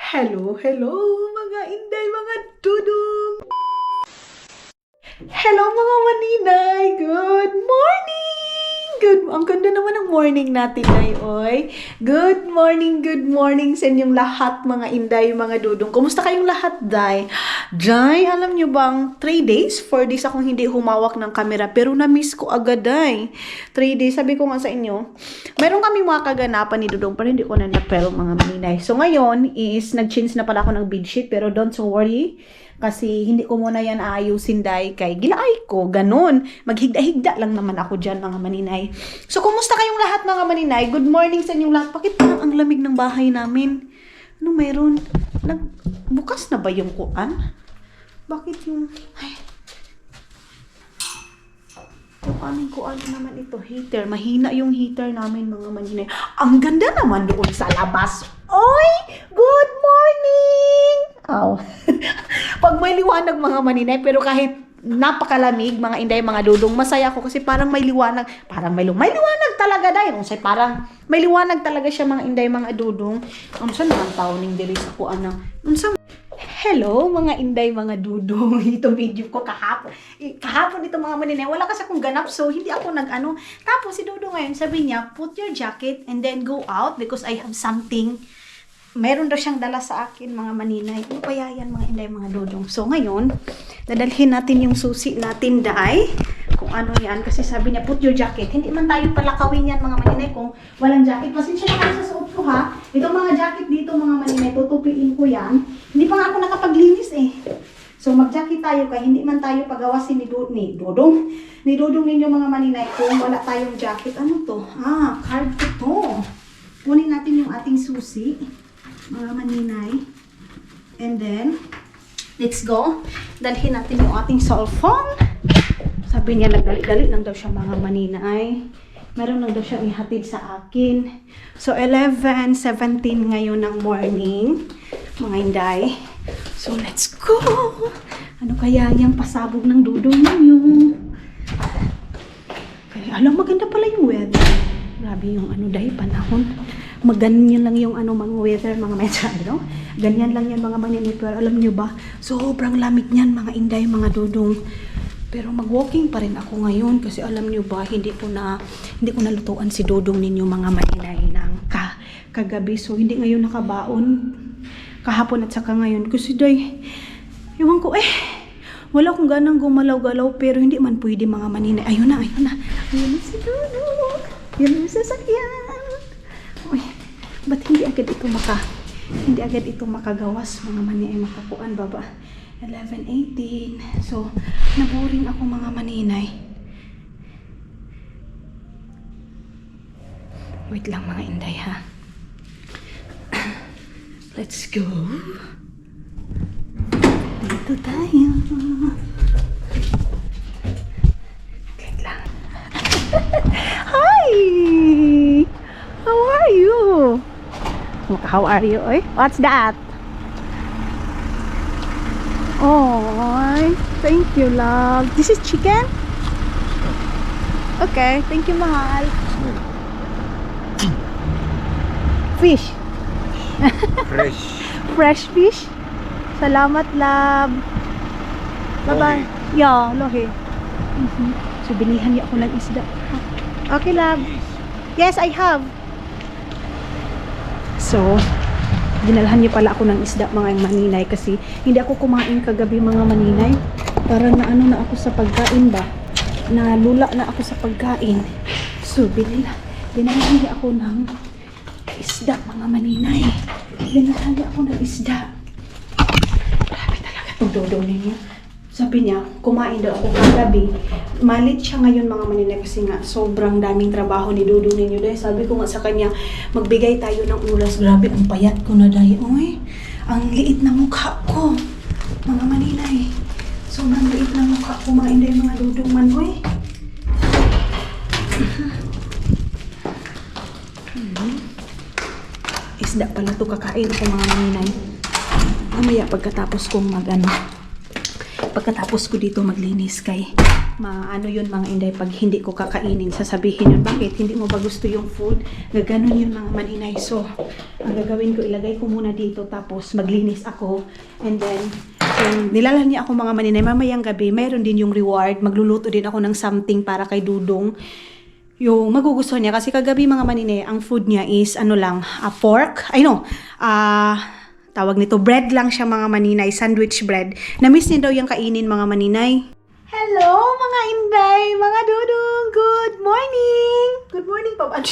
Hello, hello mga inday, mga dudong! Hello mga maninay! Good morning! Ang ganda naman ng morning natin ay, oy. Good morning sa inyong lahat mga inday, mga dudong. Kumusta kayong lahat, day? Day, alam nyo bang 3 days, 4 days akong hindi humawak ng camera pero na-miss ko agad, day. 3 days, sabi ko nga sa inyo, meron kami mga kaganapan ni Dudong pero hindi ko na napel mga maninay. So ngayon is nag-change na pala ako ng bedsheet pero don't so worry. Kasi hindi ko muna yan aayusin dahil kay gilaay ko, ganun. Maghigda-higda lang naman ako dyan mga maninay. So, kumusta kayong lahat mga maninay? Good morning sa inyong lahat. Bakit parang ang lamig ng bahay namin? Ano mayroon? Bukas na ba yung kuan? Bakit yung... Ay. Yung aming kuan naman ito, heater. Mahina yung heater namin mga maninay. Ang ganda naman doon sa labas. Oy! Good morning! Aw. Pag may liwanag mga maninay, pero kahit napakalamig, mga inday, mga dudong, masaya ako kasi parang may liwanag. May liwanag talaga dahil. Parang may liwanag talaga siya mga inday, mga dudong. Ano sa naman tawning diri sa kuan ng... Hello mga inday, mga dudong. Itong video ko kahapon ito mga maninay, wala kasi akong ganap so hindi ako nag-ano. Tapos si Dudong ngayon sabi niya, put your jacket and then go out because I have something. Meron daw siyang dala sa akin mga maninay. Ano kaya yan mga inday, mga dudong. So ngayon, dadalhin natin yung susi natin day. Kung ano yan. Kasi sabi niya, put your jacket. Hindi man tayo palakawin yan mga maninay kung walang jacket. Pasensya na kayo sa suot ko ha. Itong mga jacket dito mga maninay, tutupiin ko yan. Hindi pa nga ako nakapaglinis eh. So mag-jacket tayo kaya hindi man tayo pagawasin ni Dudong. Ni Dudong ninyo mga maninay kung wala tayong jacket. Ano to? Card ko to. Kunin natin yung ating susi. Mga maninay. And then, let's go. Dalhin natin yung ating cellphone. Sabi niya, nagdali-dali lang daw siya mga maninay. Meron lang daw siya ihatid sa akin. So, 11:17 ngayon ng morning. Mga inday. So, let's go. Ano kaya yung pasabog ng Dudong ninyo? Kaya, alam, maganda pala yung weather. Grabe yung dahil panahon. Ganyan lang yung mga weather, mga medyado. Ganyan lang yan mga maninay. Pero alam nyo ba, sobrang lamig niyan mga inday, mga dudong. Pero mag-walking pa rin ako ngayon kasi alam nyo ba, hindi ko na lutuan si Dudong ninyo mga maninay ng kagabi. So hindi ngayon nakabaon kahapon at saka ngayon. Kasi day, ewan ko wala akong ganang gumalaw-galaw pero hindi man pwede mga maninay. Ayun na. Ayun na si Dudong. Yun yung sasakyan. Uy, ba't hindi agad ito makagawas mga maninay, makakuan baba 11:18. So naboring ako mga maninay. Wait lang mga inday ha. Let's go. Dito tayo. Wait lang. Hi! How are you? How are you? Oy? What's that? Oh, thank you, love. This is chicken? Okay, thank you, mahal. Fish. Fresh. Fresh fish. Salamat, love. Bye-bye. Yeah, lohe. So, bilihan niya ako ng isda. Okay, love. Yes, I have. So, dinalhan niyo pala ako ng isda mga maninay kasi hindi ako kumain kagabi mga maninay. Parang na ako sa pagkain ba? Nalula na ako sa pagkain. So, dinalhan niya ako ng isda mga maninay. Dinalhan niya ako ng isda. Grabe talaga itong Dudong ninyo. Sabi niya, kumain daw ako kagabi. Malit siya ngayon mga maninay kasi nga sobrang daming trabaho ni Dudong ninyo. Dahil sabi ko nga sa kanya, magbigay tayo ng ulas. Grabe, ang payat ko na dahil. Uy, ang liit na mukha ko. Mga maninay. Sobrang liit na mukha ko mga inday, mga Dudong man. Uy. Isda pala ito kakain ko mga maninay. Mamaya pagkatapos ko dito maglinis kay Ano yun mga inday, pag hindi ko kakainin, sasabihin yun, bakit? Hindi mo ba gusto yung food? Gaganon yun mga maninay. So, ang gagawin ko, ilagay ko muna dito, tapos maglinis ako. And then, nilalan niya ako mga maninay. Mamayang gabi, mayroon din yung reward. Magluluto din ako ng something para kay Dudong. Yung magugustuhan niya. Kasi kagabi mga maninay, ang food niya is, pork. Tawag nito, bread lang siya mga maninay. Sandwich bread. Na-miss niya daw yung kainin mga maninay. Hello mga inday, mga Dudong. Good morning! Good morning pa ba?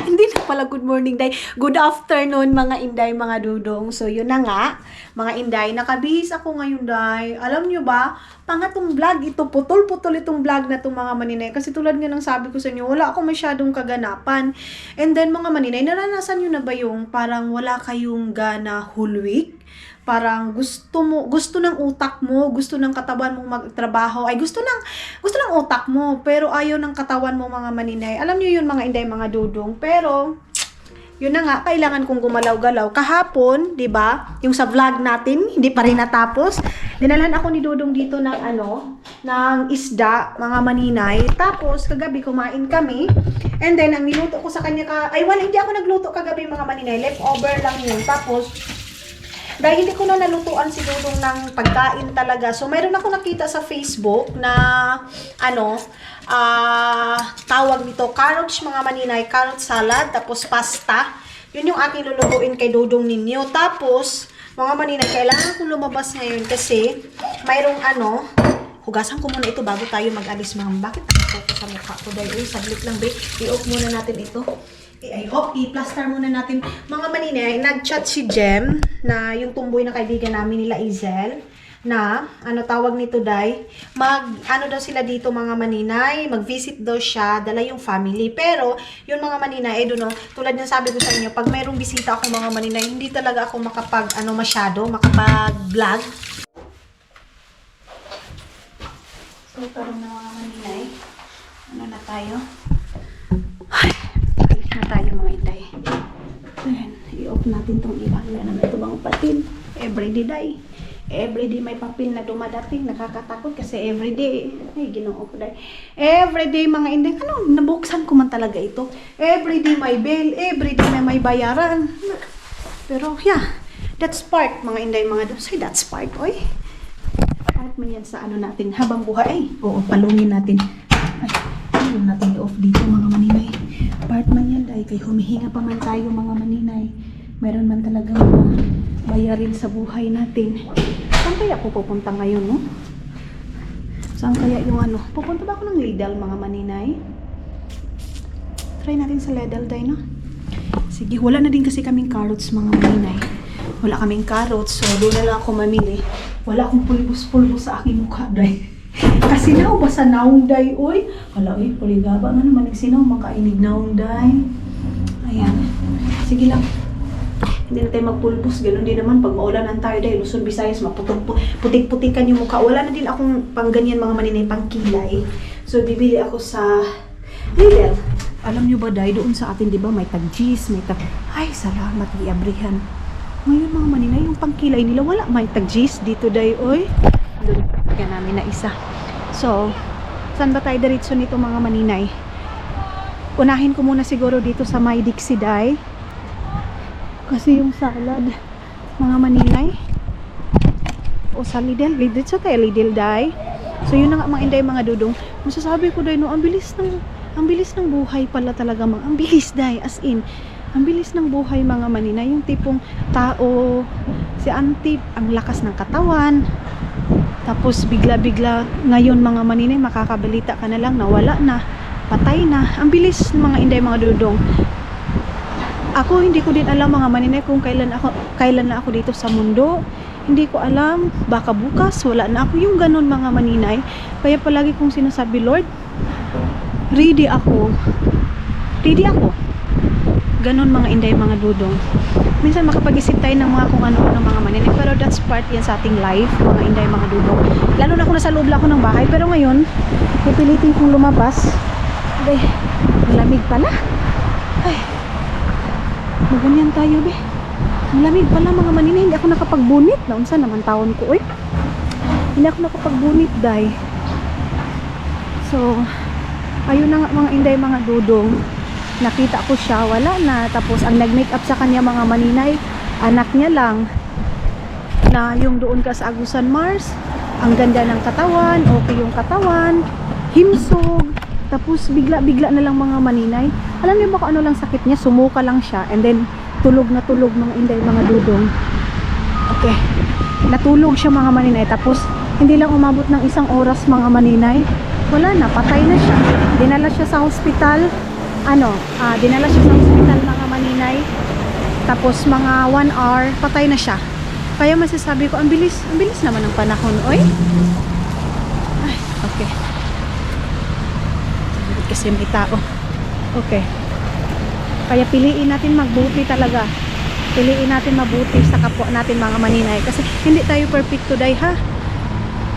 Hindi na pala good morning, day. Good afternoon mga inday, mga Dudong. So yun na nga, mga inday, nakabihis ako ngayon, day. Alam nyo ba, pangatong vlog ito, putol-putol itong vlog na itong mga maninay. Kasi tulad nga ng sabi ko sa inyo, wala akong masyadong kaganapan. And then mga maninay, naranasan nyo na ba yung parang wala kayong gana whole week? Parang gusto ng utak mo, gusto ng katawan mo magtrabaho, ay gusto ng utak mo, pero ayaw ng katawan mo mga maninay. Alam niyo yun mga inday, mga Dudong. Pero yun na nga, kailangan kong gumalaw-galaw. Kahapon, 'di ba? Yung sa vlog natin, hindi pa rin natapos. Dinalhan ako ni Dudong dito ng isda, mga maninay. Tapos kagabi kumain kami. And then ang niluto ko sa kanya hindi ako nagluto kagabi mga maninay. Leftover lang yun. Tapos dahil hindi ko na nalutuan si Dudong ng pagkain talaga. So, mayroon ako nakita sa Facebook na, tawag nito, carrots mga maninay, carrot salad, tapos pasta. Yun yung aking lulutuin kay Dudong ninyo. Tapos, mga maninay, kailangan ko lumabas ngayon kasi, mayroong hugasan ko muna ito bago tayo mag-alis mga. Bakit ako sa mukha ko? Dahil, saglit lang, be. I-off muna natin ito. I-plaster muna natin. Mga maninay, nag-chat si Jem na yung tumboy na kaibigan namin nila Izel na, tawag nito day, daw sila dito mga maninay, mag-visit daw siya, dala yung family. Pero, yung mga maninay, tulad ng sabi ko sa inyo, pag mayroong bisita ako mga maninay, hindi talaga ako makapag-vlog. So, parang na mga maninay, na tayo? Tayo mga inday. Ayan, i-off natin tong iba. Wala naman ito bang patin. Everyday day. Everyday may papel na dumadating. Nakakatakot kasi everyday. Ay, ginoo ko day. Everyday mga inday. Nabuksan ko man talaga ito. Everyday may bill. Everyday may bayaran. Pero, yeah. That's part mga inday mga say that's part, oy. Part man yan sa natin habang buhay. Oo, palungin natin. Ay, palungin natin i-off dito mga maninay. Part man yan dahil kay humihinga pa man tayo mga maninay. Meron man talagang bayarin sa buhay natin. Saan kaya ako pupunta ngayon, no? Saan kaya yung pupunta ba ako ng Lidl mga maninay? Try natin sa Lidl tayo, no? Sige, wala na din kasi kaming carrots mga maninay. Wala kaming carrots, so doon na lang ako mamili. Wala akong pulbos-pulbos sa aking mukha dahil. Kasi naw, basta naong day, oy. Hala, oy, puligaba nga naman nagsinaw, makainig naong day. Ayan. Sige lang. Hindi na tayo magpulbos. Ganun din naman, pag maulanan tayo day, Luzon, Visayas, putik-putikan yung mukha. Wala na din akong pang ganyan mga maninay, pang kilay. So, bibili ako sa Lidl. Alam nyo ba day, doon sa atin, di ba, may tag-cheese, ay, salamat, iabrihan. Ngayon mga maninay, yung pang kilay nila, wala may tag-cheese dito day, oy. Doon ka namin na isa. So, saan ba tayo diretso nito mga maninay? Unahin ko muna siguro dito sa may Dixie Day. Kasi yung salad, mga maninay. O sa Lidl, diretso tayo Lidl Day. So yun na nga mga inday mga Dudong. Masasabi ko day, ang bilis ng buhay pala talaga mga. Ang bilis day, as in. Ang bilis ng buhay mga maninay. Yung tipong tao, si auntie, ang lakas ng katawan. Tapos bigla-bigla ngayon mga maninay, makakabalita ka na lang na wala na, patay na. Ang bilis ng mga inday mga Dudong. Ako hindi ko din alam mga maninay kung kailan na ako dito sa mundo. Hindi ko alam, baka bukas wala na ako, yung ganun mga maninay. Kaya palagi kong sinasabi, Lord, ready ako. Ganun mga inday mga Dudong. Minsan makapag-isip tayo ng mga kung ano-ano mga maninay, pero that's part yan sa ating life mga inday mga Dudong. Lalo na kung nasa loob lang ako ng bahay, pero ngayon pipilitin kong lumabas. Ay, malamig pala. Ay, maganyan tayo be. Malamig pala mga maninay, hindi ako nakapagbunit. Naunsa naman taon ko, oy. Hindi ako nakapagbunit, day. So, ayun na nga mga inday, mga dudong. Nakita ko siya, wala na. Tapos, ang nag-makeup sa kanya mga maninay, anak niya lang. Na yung doon ka sa Agusan Mars, ang ganda ng katawan, okay yung katawan, himsog. Tapos, bigla-bigla na lang mga maninay. Alam niyo ba kung ano lang sakit niya? Sumuka lang siya. And then, tulog na tulog mga inday, mga dudong. Okay. Natulog siya mga maninay. Tapos, hindi lang umabot ng 1 oras mga maninay. Wala na, patay na siya. Dinala siya sa hospital. Dinala siya sa hospital mga maninay. Tapos mga 1 hour, patay na siya. Kaya masasabi ko, ang bilis naman ng panahon. Oy. Ay, okay. Kasi may tao. Okay. Kaya piliin natin magbuti talaga. Piliin natin mabuti sa kapwa natin mga maninay. Kasi hindi tayo perfect today ha.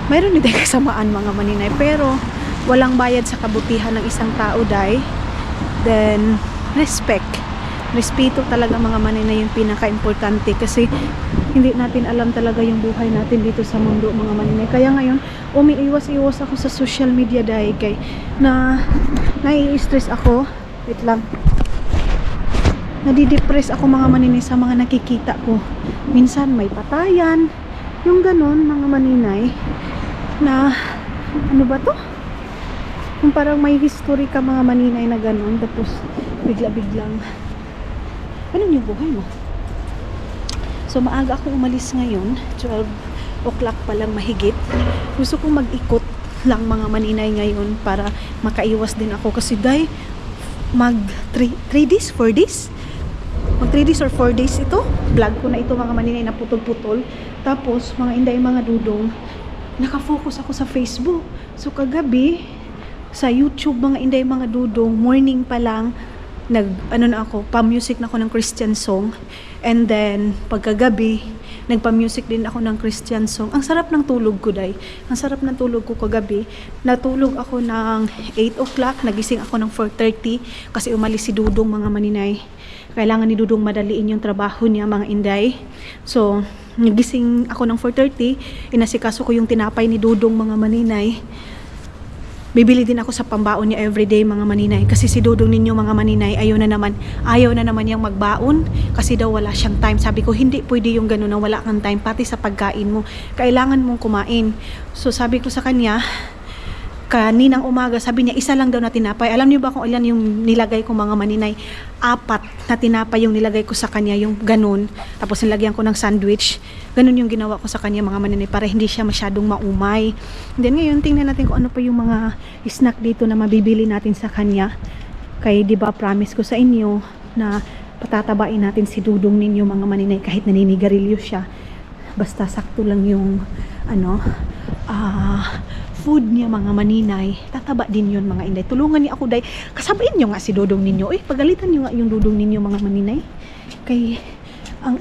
Mayroon din tayo kasamaan mga maninay. Pero walang bayad sa kabutihan ng isang tao day. Then respect. Respeto talaga mga maninay yung pinaka-importante. Kasi hindi natin alam talaga yung buhay natin dito sa mundo mga maninay. Kaya ngayon umiiwas-iwas ako sa social media day. Kay na nai-stress ako. Wait lang. Nadidepress ako mga maninay sa mga nakikita ko. Minsan may patayan. Yung ganon mga maninay. Na ano ba to? Yung parang may history ka mga maninay na ganon. Tapos bigla-biglang ano yung buhay mo? So maaga akong umalis ngayon. 12 o'clock pa lang mahigit. Gusto kong mag-ikot lang mga maninay ngayon para makaiwas din ako. Kasi day mag 3 days, 4 days mag 3 days or 4 days ito vlog ko na ito mga maninay na putol-putol. Tapos mga inday, mga dudong, nakafocus ako sa Facebook. So kagabi sa YouTube mga inday, mga dudong, morning pa lang pa-music na ako ng Christian song. And then pagkagabi nagpa-music din ako ng Christian song. Ang sarap ng tulog ko day. Ang sarap ng tulog ko kagabi. Natulog ako ng 8 o'clock, nagising ako ng 4:30 kasi umalis si Dudong mga maninay. Kailangan ni Dudong madaliin yung trabaho niya mga inday. So nagising ako ng 4:30, inasikaso ko yung tinapay ni Dudong mga maninay. Bibili din ako sa pambaon niya everyday mga maninay. Kasi si Dudong ninyo mga maninay, ayaw na naman yung magbaon. Kasi daw wala siyang time. Sabi ko, hindi pwede yung gano'n na wala kang time. Pati sa pagkain mo, kailangan mong kumain. So sabi ko sa kanya, kaninang umaga, sabi niya, 1 lang daw na tinapay. Alam niyo ba kung ilan yung nilagay ko mga maninay? 4 na tinapay yung nilagay ko sa kanya, yung ganun. Tapos nilagyan ko ng sandwich. Ganun yung ginawa ko sa kanya mga maninay para hindi siya masyadong maumay. Then ngayon, tingnan natin kung ano pa yung mga snack dito na mabibili natin sa kanya. Kaya diba promise ko sa inyo na patatabain natin si Dudong ninyo mga maninay kahit naninigarilyo siya. Basta sakto lang yung food niya mga maninay, tataba din yun mga inday. Tulungan niya ako day. Kasabayin niyo nga si Dudong ninyo. Pagalitan niyo nga yung Dudong ninyo mga maninay. Kay ang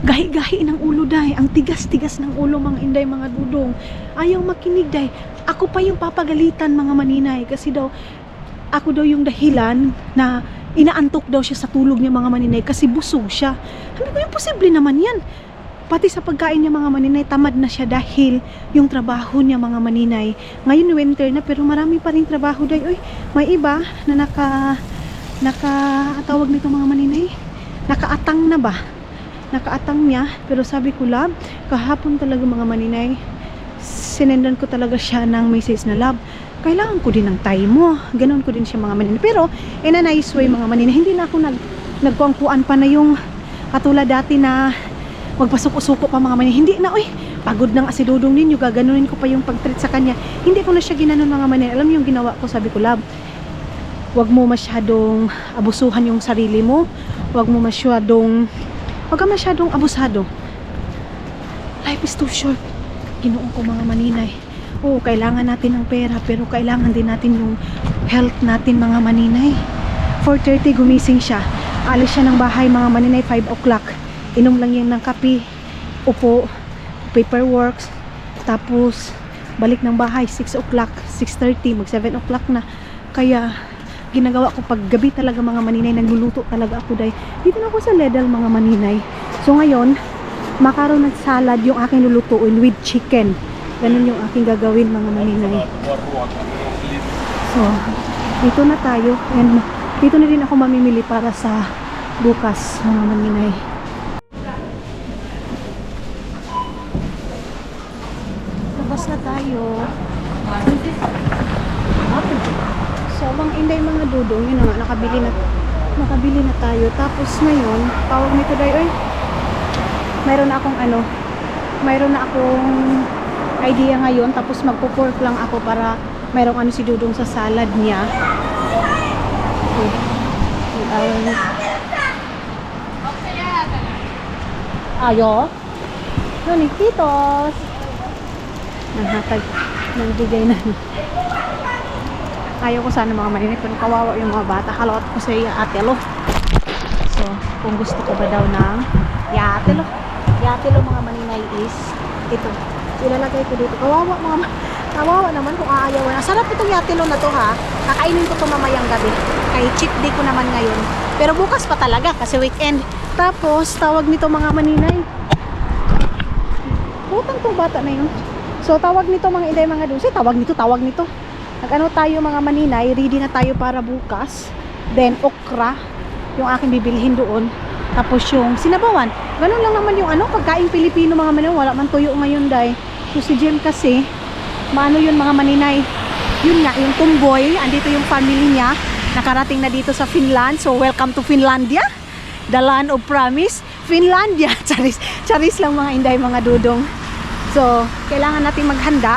gahi-gahi ng ulo day. Ang tigas-tigas ng ulo mga inday, mga Dudong. Ayaw makinig day. Ako pa yung papagalitan mga maninay. Kasi daw, ako daw yung dahilan na inaantok daw siya sa tulog niya mga maninay kasi busog siya. Sabi ko, imposible naman yan. Pati sa pagkain niya mga maninay, tamad na siya dahil yung trabaho niya mga maninay. Ngayon winter na pero marami pa rin trabaho day. May iba na tawag nito mga maninay, nakaatang na ba? Nakaatang niya. Pero sabi ko, love, kahapon talaga mga maninay, sinendan ko talaga siya ng message na, love, kailangan ko din ng time mo. Ganon ko din siya mga maninay. Pero in a nice way mga maninay. Hindi na ako nagkuangkuan pa na yung katulad dati na magpasuko-suko pa mga maninay. Hindi na, pagod na nga si Dudong ninyo, gaganunin ko pa yung pag-treat sa kanya. Hindi ko na siya ginanon mga maninay. Alam niyo yung ginawa ko, sabi ko, love, wag mo masyadong abusuhan yung sarili mo. Wag ka masyadong abusado. Life is too short. Ginoon ko mga maninay. Kailangan natin ng pera, pero kailangan din natin yung health natin mga maninay. 4:30 gumising siya. Alis siya ng bahay mga maninay 5 o'clock. Inom lang yan ng kape, upo, paperwork, tapos balik ng bahay 6 o'clock, 6:30, mag 7 o'clock na. Kaya ginagawa ko pag gabi talaga mga maninay, nagluluto talaga ako day. Dito na ako sa Ledal mga maninay. So ngayon, macaron at salad yung aking lulutuin with chicken. Ganun yung aking gagawin mga maninay. So, dito na tayo. And dito na din ako mamimili para sa bukas mga maninay. Labas na tayo. So, mga inday mga dudong, yun na nga, nakabili na tayo. Tapos ngayon, tawag nito dayo, mayroon na akong idea ngayon. Tapos magpo-pork lang ako para mayroong si dudong sa salad niya. Ayo. Kitos. Nahatag ng bigay na. Ayaw ko sana mga maninay, pero kawawa yung mga bata. Halawat ko sa yatelo. So, kung gusto ko ba daw ng yatelo. Yatelo mga maninay is ito. Ilalagay ko dito. Kawawa naman kung aayawan. Sarap itong yatelo na to ha. Kakainin ko to mamayang gabi. Kay cheat day ko naman ngayon. Pero bukas pa talaga kasi weekend. Tapos, tawag nito mga maninay. Putang tong bata na yun. So, tawag nito mga inday mga dusi. Tawag nito. Nag-ano tayo mga maninay, ready na tayo para bukas. Then okra, yung aking bibilhin doon. Tapos yung sinabawan. Ganun lang naman yung pagkain Pilipino mga maninay. Wala man tuyo ngayon day. So si Jem kasi, maano yun mga maninay. Yun nga, yung tumboy, andito yung family niya. Nakarating na dito sa Finland. So welcome to Finlandia. The land of promise. Finlandia. Charis lang mga inday mga dudong. So, kailangan natin maghanda.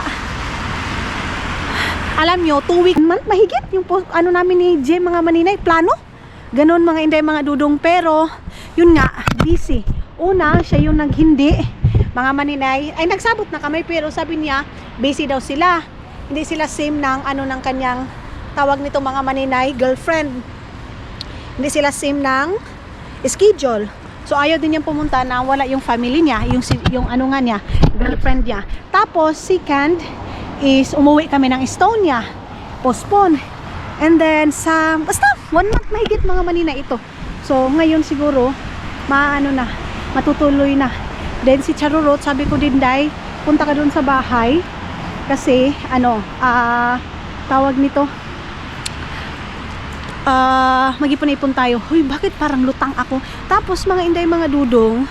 Alam nyo, 2 week month mahigit yung namin ni Jem mga maninay, plano. Ganon mga inday mga dudong, pero yun nga, busy. Una, siya yung naghindi. Mga maninay, ay nagsabot na kami pero sabi niya, busy daw sila. Hindi sila same ng ng kanyang tawag nito mga maninay, girlfriend. Hindi sila same ng schedule. So ayaw din niyang pumunta na wala yung family niya, yung nga niya, girlfriend niya. Tapos second is umuwi kami ng Estonia, postpone, and then basta 1 month mahigit mga maninay ito. So ngayon siguro matutuloy na. Then si Charurot, sabi ko din day, punta ka dun sa bahay kasi tawag nito mag-ipon-ipon tayo. Huy, bakit parang lutang ako? Tapos mga inday mga dudong,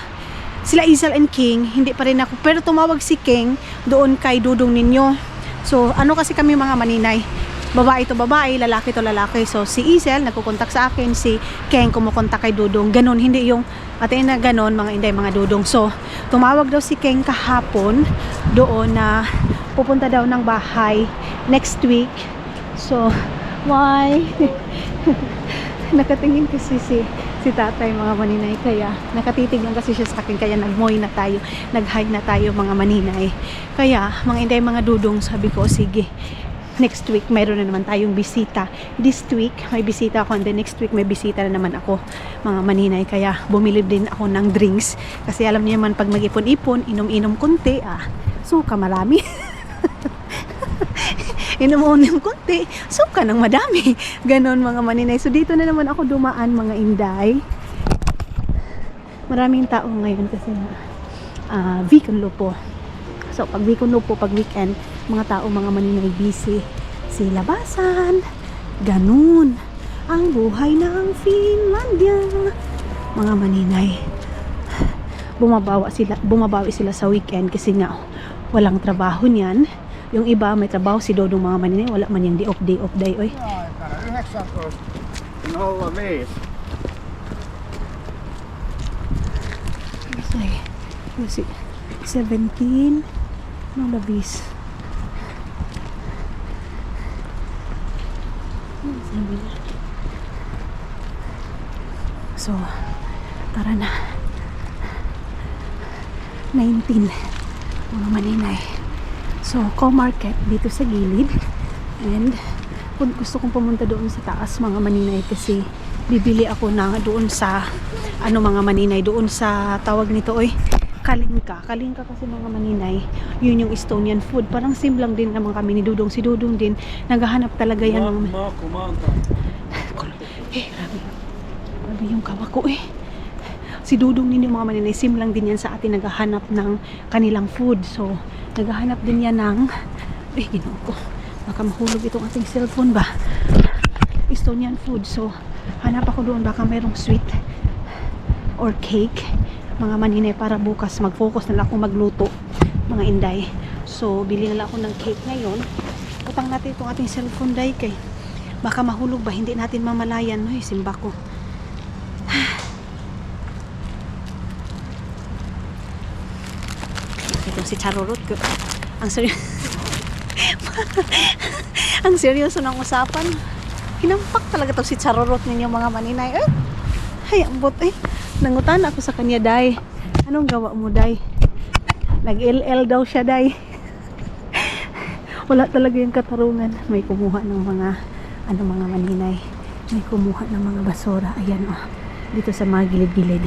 sila Isel and King, hindi pa rin ako, pero tumawag si King doon kay dudong ninyo. So, kasi kami mga maninay, babae to babae, lalaki to lalaki. So, si Isel nagkukontak sa akin, si King kumukontak kay dudong. Ganon, hindi yung atin na ganon mga inday mga dudong. So, tumawag daw si King kahapon doon na pupunta daw ng bahay next week. So, why? Nakatingin kasi si tatay mga maninay, kaya nakatitig lang kasi siya sa akin, kaya nagmoy na tayo, nag-hi na tayo mga maninay. Kaya mga inday mga dudong, sabi ko sige, next week mayroon na naman tayong bisita. This week may bisita ako and then next week may bisita na naman ako mga maninay, kaya bumili din ako ng drinks kasi alam niyo naman pag mag-ipon-ipon, inom-inom konti, suka marami. Inom-inom konti, suka ng madami. Ganon mga maninay. So dito na naman ako dumaan mga inday. Maraming tao ngayon kasi weekend po. So pag weekend po, pag weekend, mga tao mga maninay busy. Si labasan. Ganon ang buhay ng Finlandia. Mga maninay. Bumabawi sila sa weekend kasi nga walang trabaho niyan. Yung iba may trabaho, si Dodong mga maninay, wala man yung day off day, oy. 19 nolla mies. Kasi 17 no labis. So, tara na. 19 mga maninay. So, co-market dito sa gilid. And kung gusto kong pumunta doon sa taas mga maninay kasi bibili ako na doon sa mga maninay, doon sa tawag nito Kalinka kasi mga maninay, yun yung Estonian food. Parang same lang din naman kami ni Dudong. Si Dudong din naghahanap talaga yan ng grabe yung kawak ko si Dudong ninyo mga maninay, sim lang din yan sa atin, naghahanap ng kanilang food. So, naghahanap din yan ng, ginoo ko, baka mahulog itong ating cellphone ba? Estonian food. So, hanap ako doon, baka mayroong sweet or cake, mga maninay, para bukas mag-focus na lang akong magluto, mga inday. So, bili na lang ako ng cake ngayon. Utang natin itong ating cellphone, day, kay baka mahulog ba, hindi natin mamalayan. Ay, simba ko. Itong si Charorot ko. Ang seryoso. Ang seryoso ng usapan. Hinampak talaga to si Charorot ninyo mga maninay. Ay, ambot eh. Nangutan ako sa kanya, day. Anong gawa mo, day? Nag-LL daw siya, day. Wala talaga yung katarungan. May kumuha ng mga mga maninay. May kumuha ng mga basura. Ayan, oh. Dito sa mga gilid-gilid.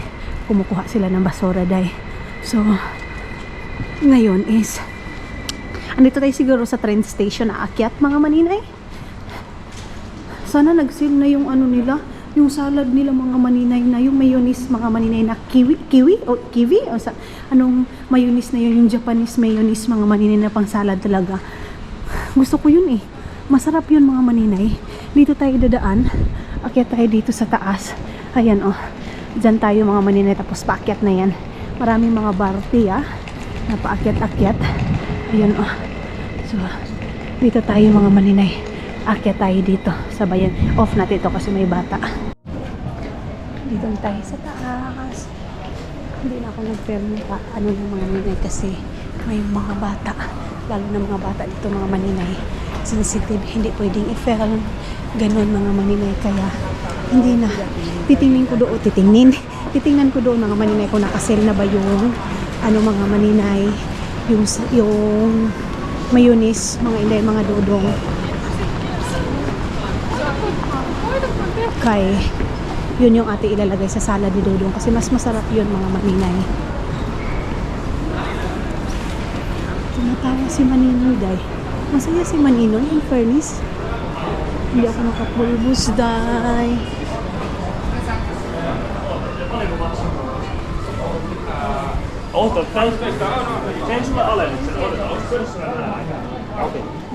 Kumukuha sila ng basura, day. So, ngayon is, andito tayo siguro sa train station na aakyat, mga maninay. Sana nag-sale na yung nila, yung salad nila, mga maninay, na yung mayonnaise, mga maninay, na kiwi o sa anong mayonnaise na yun, yung Japanese mayonnaise, mga maninay, na pang salad talaga. Gusto ko yun eh. Masarap yun, mga maninay. Dito tayo dadaan. Akyat tayo dito sa taas. Ayan, oh. Diyan tayo, mga maninay, tapos paakyat na yan. Maraming mga barte, na paakyat-akyat. Ayan, oh. So, dito tayo, mga maninay. Akyat tayo dito. Sabayan. Off natin ito kasi may bata. Dito tayo sa taas. Hindi na ako nag-film pa. Yung mga maninay kasi may mga bata. Lalo na mga bata dito, mga maninay. Sensitive. Hindi pwedeng i-film. Ganon, mga maninay. Kaya, hindi na. Titingnan ko doon, mga maninay, kung nakasale na ba yung mga maninay, yung mayonnaise, mga inday, mga dudong. Kay, yun yung ate ilalagay sa salad ni Dudong kasi mas masarap yun, mga maninay. Tumatawa si Maninoy, day. Masaya si Maninoy, in fairness. Hindi ako nakapulbus, day.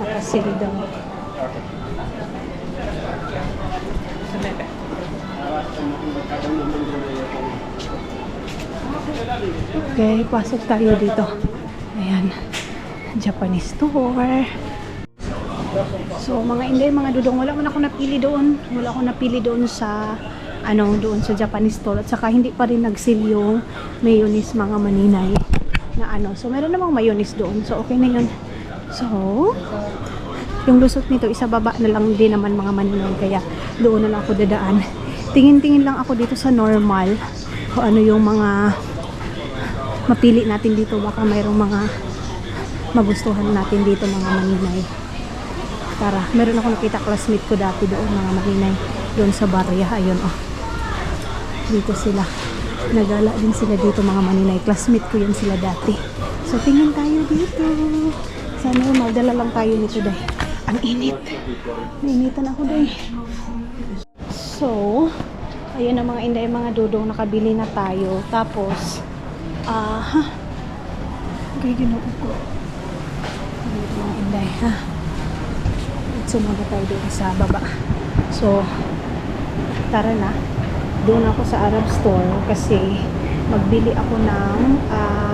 Nakasili daw. Okay, pasok tayo dito. Ayan, Japanese store. So, mga inday, mga dudong, wala man ako napili doon. Wala ako napili doon sa doon sa Japanese store. At saka hindi pa rin nag-sale yung mayonnaise, mga maninay, na So, meron namang mayonnaise doon. So, okay na yun. So, yung lusot nito, isa baba na lang din naman, mga maninay. Kaya, doon na lang ako dadaan. Tingin-tingin lang ako dito sa normal. Kung ano yung mga mapili natin dito. Baka mayroong mga magustuhan natin dito, mga maninay. Tara, meron ako nakita classmate ko dati doon, mga maninay. Doon sa barya, ayun, oh. Dito sila. Nagala din sila dito, mga maninay. Classmate ko yan sila dati. So, tingin tayo dito. Sana magdala lang tayo nito, day. Ang init. Nainitan ako, day. So, ayun ang mga inday, mga dudong, nakabili na tayo. Tapos, okay, ginoo ko. Ayun mga inday, sumaga tayo doon sa baba. So, tara na. Doon ako sa Arab store kasi magbili ako ng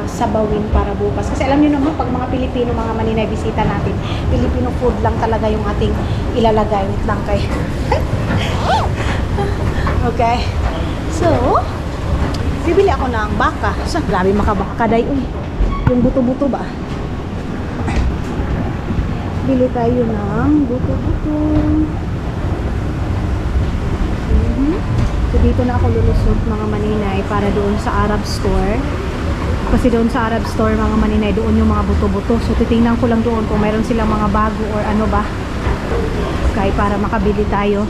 sabawin para bukas. Kasi alam niyo naman, pag mga Pilipino, mga maninay, bisita natin, Filipino food lang talaga yung ating ilalagay. Wait lang kay. Okay. So, bibili ako ng baka. So, grabe makabaka, day. Uy, yung buto-buto ba? Bili tayo ng buto-buto. So, dito na ako lulusot, mga maninay, para doon sa Arab store. Kasi doon sa Arab store, mga maninay, doon yung mga buto-buto. So, titingnan ko lang doon kung mayroon silang mga bago or ano ba. Okay, para makabili tayo.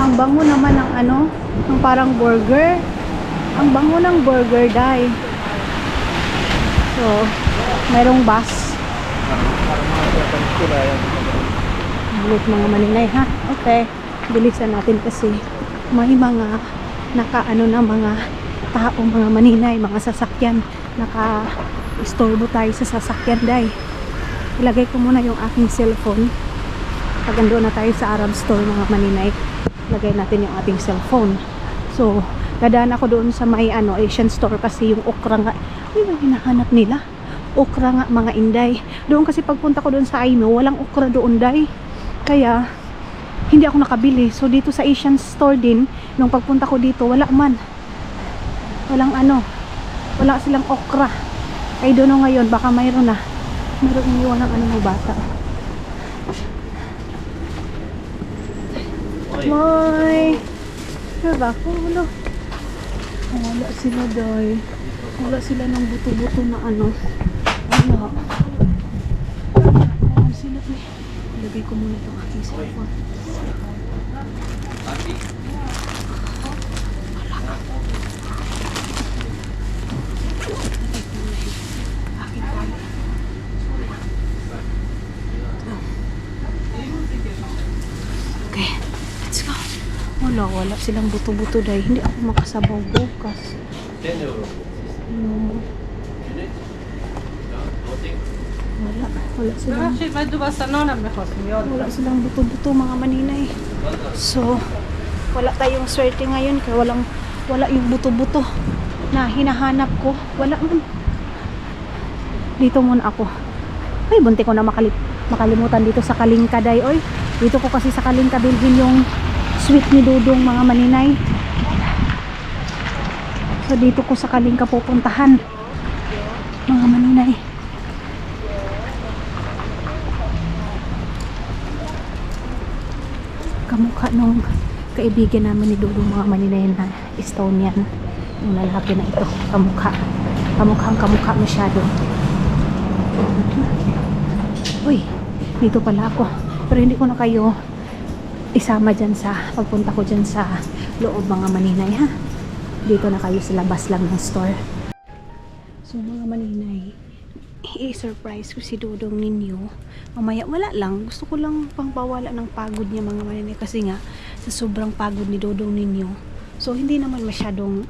Ang bango naman ng ng parang burger. Ang bango ng burger, day. So, mayroong bus. Bulit, mga maninay, ha? Okay. Bilisan natin kasi may mga naka-ano na mga tao, mga maninay, mga sasakyan. Naka-istorbo tayo sa sasakyan, day. Ilagay ko muna yung aking cellphone. Pag ando na tayo sa Arab store, mga maninay, lagay natin yung ating cellphone. So, dadaan ako doon sa may Asian store kasi yung okra nga, ay, yung hinahanap nila. Okra nga, mga inday. Doon kasi pagpunta ko doon sa Aino, walang okra doon, day. Kaya, hindi ako nakabili. So, dito sa Asian store din, nung pagpunta ko dito, wala man. Walang wala silang okra. I don't know ngayon, baka mayroon na. Mayroon iniwan ng ng bata. May diba? Wala sila, day. Wala sila ng buto-buto na wala sila, day. Ilagay ko muna itong aking cellphone. Okay, let's go. Wala silang buto-buto, day. Hindi ako makasabaw bukas. 10 euro. Wala silang buto-buto, mga maninay. So, wala tayong swerte ngayon kaya wala yung buto-buto na hinahanap ko. Wala man. Dito muna ako. Ay, bunti ko na makalimutan dito sa Kalingka, day. Oy, dito ko kasi sa Kalingka bilhin yung sweet ni Dudong, mga maninay. So, dito ko sa Kalingka pupuntahan, mga maninay. Kamukha nung kaibigan namin ni Dudong, mga maninay, na Estonian. Yung lalaki na ito, kamukha masyado. Uy, dito pala ako. Pero hindi ko na kayo isama dyan sa pagpunta ko dyan sa loob, mga maninay, ha. Dito na kayo sa labas lang ng store. So, mga maninay, i-surprise ko si Dudong ninyo. Mamaya, wala lang. Gusto ko lang pangpawala ng pagod niya, mga maninay. Kasi nga, sa sobrang pagod ni Dudong ninyo. So, hindi naman masyadong,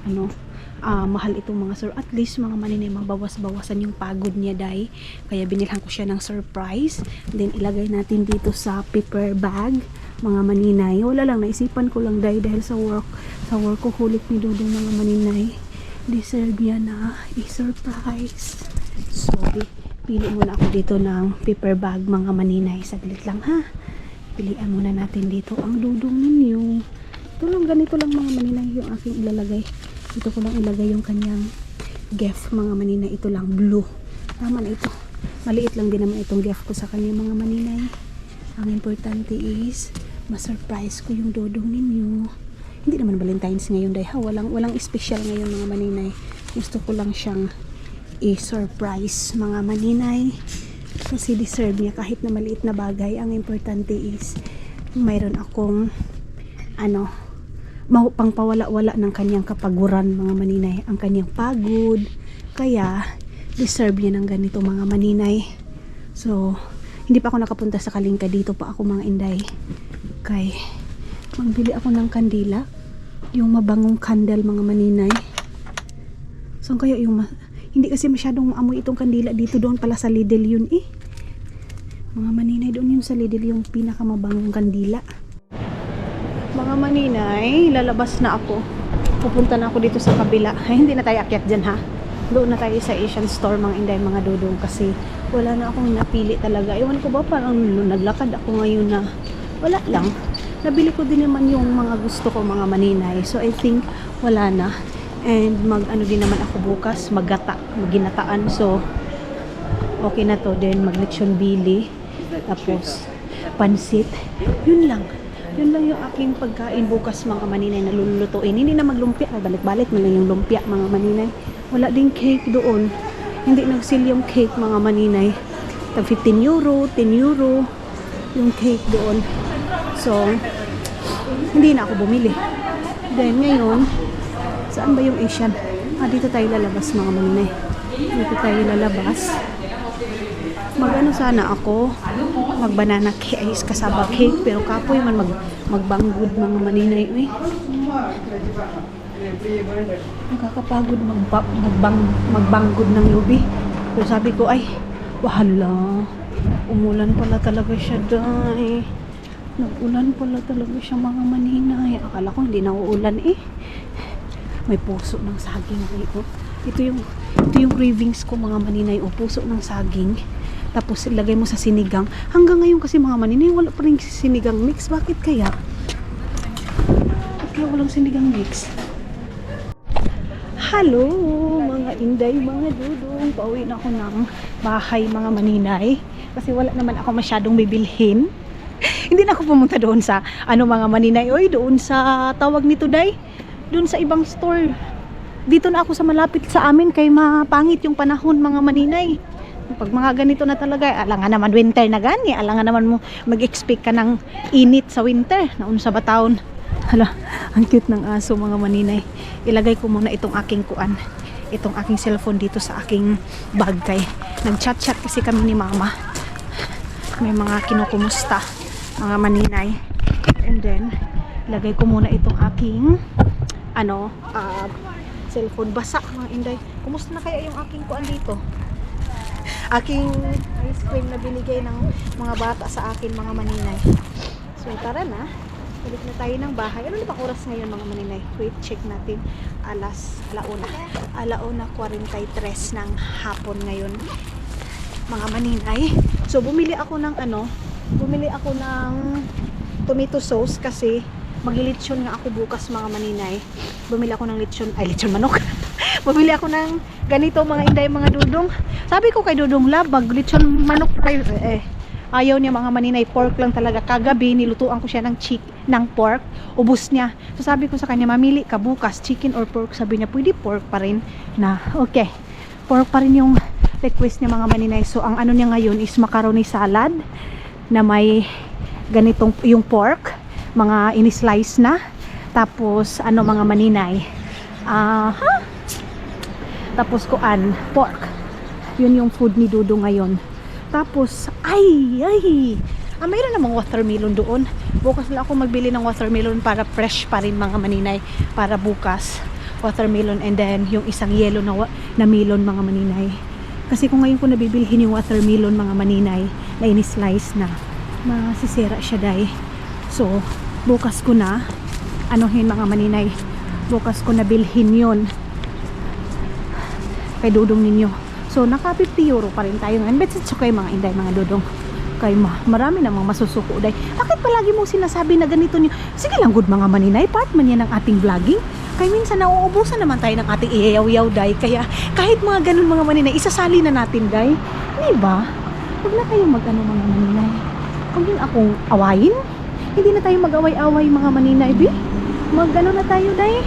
mahal itong mga at least, mga maninay, mabawas-bawasan yung pagod niya, day. Kaya binilhan ko siya ng surprise. Then, ilagay natin dito sa paper bag, mga maninay. Wala lang, naisipan ko lang, day, dahil sa workaholic ni Dudong, mga maninay. Deserve niya na i-surprise. So, pili muna ako dito ng paper bag, mga maninay. Saglit lang, ha. Pilian muna natin dito ang Dudong ninyo. Ito lang, ganito lang, mga maninay, yung aking ilalagay. Ito ko lang ilagay yung kanyang gift, mga maninay. Ito lang, blue. Tama na ito. Maliit lang din naman itong gift ko sa kanya, mga maninay. Ang importante is ma-surprise ko yung Dudong ninyo. Hindi naman Valentine's ngayon, day, ha. Walang special ngayon, mga maninay. Gusto ko lang siyang i-surprise, mga maninay. Kasi deserve niya kahit na maliit na bagay. Ang importante is mayroon akong pangpawala-wala ng kanyang kapaguran, mga maninay. Ang kanyang pagod. Kaya deserve niya ng ganito, mga maninay. So, hindi pa ako nakapunta sa Kalingka. Dito pa ako, mga inday. Kay magbili ako ng kandila, yung mabangong candle, mga maninay. So, kaya yung hindi kasi masyadong maamoy itong kandila dito. Doon pala sa Lidl yun, mga maninay. Doon yun sa Lidl yung pinakamabangong kandila. Mga maninay, lalabas na ako. Pupunta na ako dito sa kabila. Ay, hindi na tayo akyat dyan, ha. Doon na tayo sa Asian store, mga inday, mga Dudong. Kasi wala na akong napili talaga. Ewan ko ba, parang naglakad ako ngayon na wala lang. Nabili ko din naman yung mga gusto ko, mga maninay. So, I think wala na. And din naman ako bukas, magginataan. So, okay na to. Then, maglechon bili. Tapos, pansit. Yun lang yung aking pagkain bukas, mga maninay, na lulutuin. Hindi na maglumpia. Balik-balik na lang yung lumpia, mga maninay. Wala ding cake doon. Hindi nag-sale yung cake, mga maninay. Tag 15 euro, 10 euro yung cake doon. So, hindi na ako bumili. Then, ngayon, saan ba yung Asian? Dito tayo lalabas, mga maninay. Dito tayo lalabas. Sana ako mag-banana cake, kasaba cake, pero kapoy man magbanggod, mga maninay. Nakakapagod magbanggod ng lubi. Pero sabi ko, ay, wahala. Umulan pala talaga siya, day. Nag-ulan pala talaga siya, mga maninay. Akala ko hindi na uulan eh. May puso ng saging dito. Ito yung cravings ko, mga maninay. O, puso ng saging. Tapos ilagay mo sa sinigang. Hanggang ngayon kasi, mga maninay, wala pa rin sinigang mix. Bakit kaya? Bakit kaya walang sinigang mix? Hello, mga inday, mga dudong. Pauwi na ako ng bahay, mga maninay. Kasi wala naman ako masyadong bibilhin. Hindi na ako pumunta doon sa, mga maninay. Oy, doon sa, tawag nito, day. Doon sa ibang store. Dito na ako sa malapit sa amin kay mapangit yung panahon, mga maninay. Pag mga ganito na talaga, alangan naman winter na gani. Alangan naman mo mag-expect ka ng init sa winter. Naun sa bataon. Hala, ang cute ng aso, mga maninay. Ilagay ko muna itong aking kuan. Itong aking cellphone dito sa aking bag kay. Nag-chat-chat kasi kami ni mama. May mga kinukumusta, mga maninay. And then, ilagay ko muna itong aking cellphone. Basa, mga inday. Kumusta na kaya yung aking kuan dito? Aking ice cream na binigay ng mga bata sa akin, mga maninay. So, tara na. Balik na tayo ng bahay. Ano na bang oras ngayon, mga maninay? Wait, check natin. Alauna 43 ng hapon ngayon, mga maninay. So, bumili ako ng tomato sauce kasi maglilitsyon nga ako bukas, mga maninay. Bumili ako ng lechon manok. Bumili ako ng ganito, mga inday, mga dudong. Sabi ko kay Dudong Lab, lechon manok tayo. Ayaw niya, mga maninay, pork lang talaga. Kagabi, nilutuan ko siya ng pork. Ubus niya. So sabi ko sa kanya, mamili ka bukas, chicken or pork. Sabi niya, pwede pork pa rin. Na, okay. Pork pa rin yung request niya, mga maninay. So ang ano niya ngayon is macaroni salad na may ganitong yung pork. Mga in-slice na. Tapos, mga maninay. Tapos pork. Yun yung food ni Dudo ngayon. Tapos, mayroon namang watermelon doon. Bukas lang ako magbili ng watermelon para fresh pa rin, mga maninay. Para bukas, watermelon and then yung isang yellow na melon, mga maninay. Kasi kung ngayon ko nabibilhin yung watermelon, mga maninay, na in-slice na, masisira siya, day. So, bukas ko na, mga maninay, bukas ko na bilhin yun kay Dudong ninyo. So, naka 50 euro pa rin tayo ngayon. But it's okay, mga inday, mga dudong. Kay marami namang masusuko, day. Bakit palagi mo sinasabi na ganito niyo? Sige lang, good, mga maninay. Part man yan ng ating vlogging. Kaya minsan nauubusan naman tayo ng ating iyaw-yaw, day. Kaya kahit mga ganun, mga maninay, isasali na natin, day. Diba? Huwag na kayo mga maninay. Huwag yun akong awayin. Hindi na tayo mag-away-away, mga maninay, bi. Mag-ano na tayo, day.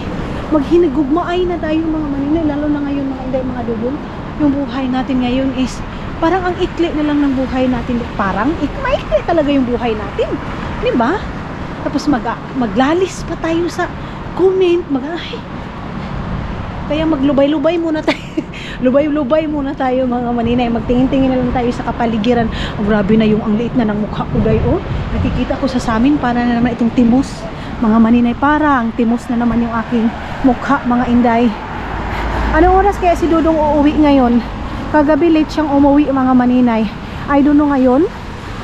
Maghinagugmaay na tayo, mga maninay. Lalo na ngayon, mga inday, mga dudong. Yung buhay natin ngayon is parang ang ikli na lang ng buhay natin. Parang maikli talaga yung buhay natin, diba? Tapos maglalis pa tayo sa comment, kaya maglubay-lubay muna tayo. Lubay-lubay muna tayo, mga maninay. Magtingin-tingin na lang tayo sa kapaligiran. Oh, grabe na yung ang liit na ng mukha ko, day. Oh, nakikita ko sa amin, para na naman itong timos, mga maninay. Parang timos na naman yung aking mukha, mga inday. Anong oras kaya si Dudong uuwi ngayon? Kagabi late siyang umuwi, mga maninay. I don't know ngayon